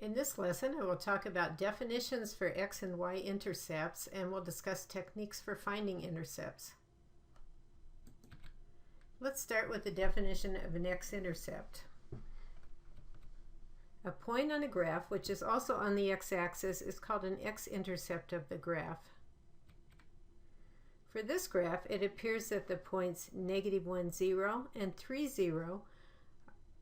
In this lesson, I will talk about definitions for X and Y intercepts, and we'll discuss techniques for finding intercepts. Let's start with the definition of an X-intercept. A point on a graph, which is also on the x-axis, is called an X-intercept of the graph. For this graph, it appears that the points -1, 0 and 3, 0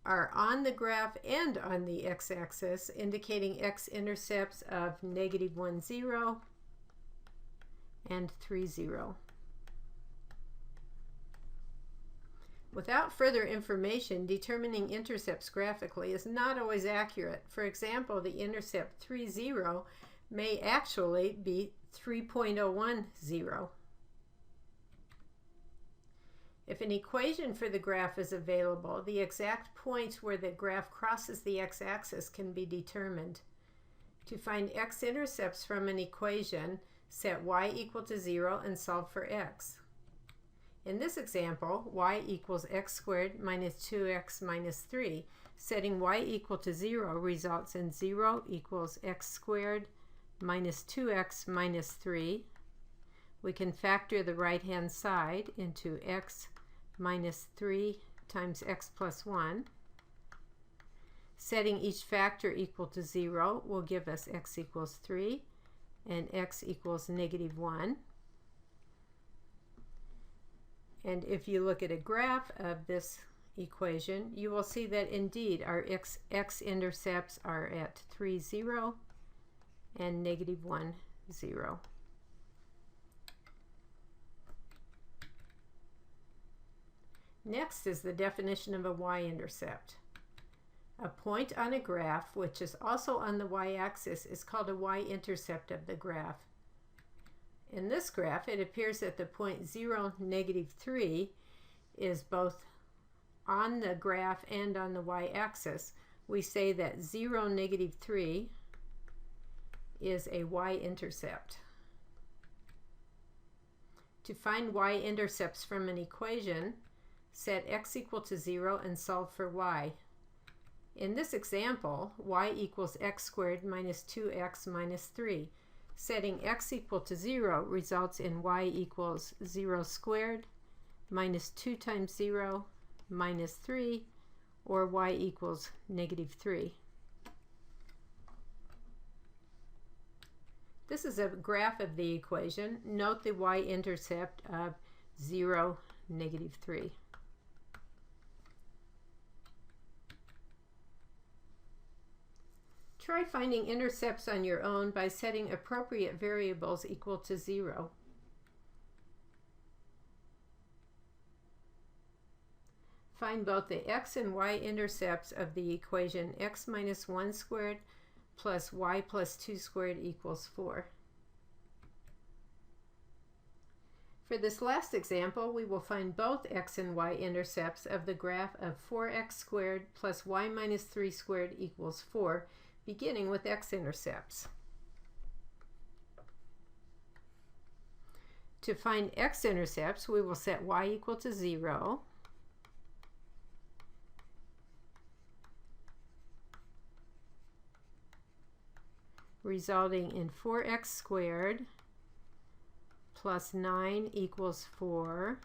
are on the graph and on the x-axis, indicating x-intercepts of -1, 0 and 3, 0. Without further information, determining intercepts graphically is not always accurate. For example, the intercept 3, 0 may actually be 3.01, 0. If an equation for the graph is available, the exact point where the graph crosses the x-axis can be determined. To find x-intercepts from an equation, set y equal to 0 and solve for x. In this example, y equals x squared minus 2x minus 3. Setting y equal to 0 results in 0 equals x squared minus 2x minus 3. We can factor the right-hand side into x minus 3 times x plus 1. Setting each factor equal to 0 will give us x equals 3 and x equals -1. And if you look at a graph of this equation, you will see that indeed our x-intercepts are at 3, 0 and -1, 0. Next is the definition of a y-intercept. A point on a graph, which is also on the y-axis, is called a y-intercept of the graph. In this graph, it appears that the point 0, -3 is both on the graph and on the y-axis. We say that 0, -3 is a y-intercept. To find y-intercepts from an equation, set x equal to 0 and solve for y. In this example, y equals x squared minus 2x minus 3. Setting x equal to 0 results in y equals 0 squared minus 2 times 0 minus 3, or y equals -3. This is a graph of the equation. Note the y-intercept of 0, -3. Try finding intercepts on your own by setting appropriate variables equal to 0. Find both the x and y intercepts of the equation x minus 1 squared plus y plus 2 squared equals 4. For this last example, we will find both x and y intercepts of the graph of 4x squared plus y minus 3 squared equals 4, beginning with x-intercepts. To find x-intercepts, we will set y equal to 0, resulting in 4x squared plus 9 equals 4,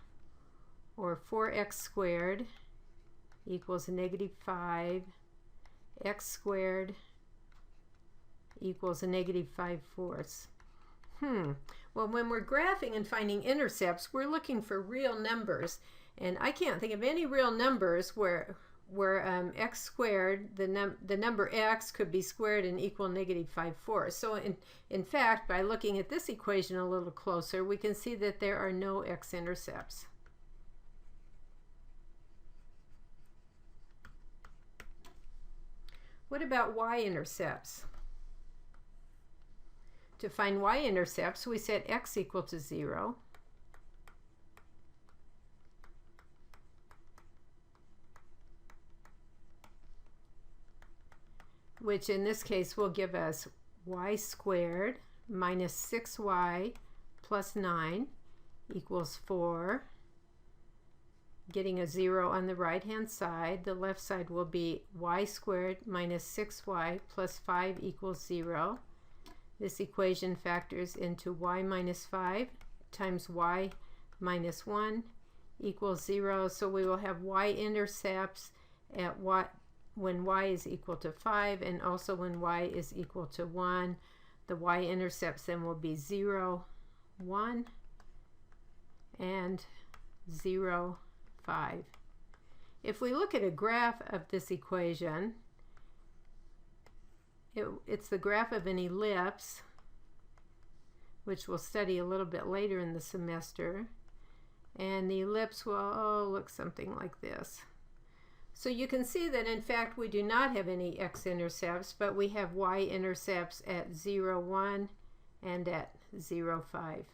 or 4x squared equals -5, x squared equals -5/4. Well, when we're graphing and finding intercepts, we're looking for real numbers, and I can't think of any real numbers where x squared, the number x, could be squared and equal -5/4. So in fact, by looking at this equation a little closer, we can see that there are no x-intercepts. What about y-intercepts? To find y-intercepts, we set x equal to 0, which in this case will give us y squared minus 6y plus 9 equals 4, getting a 0 on the right hand side. The left side will be y squared minus 6y plus 5 equals 0. This equation factors into y minus 5 times y minus 1 equals 0. So we will have y-intercepts at when y is equal to 5 and also when y is equal to 1. The y-intercepts then will be 0, 1, and 0, 5. If we look at a graph of this equation, it's the graph of an ellipse, which we'll study a little bit later in the semester. And the ellipse will look something like this. So you can see that in fact we do not have any x-intercepts, but we have y-intercepts at 0, 1 and at 0, 5.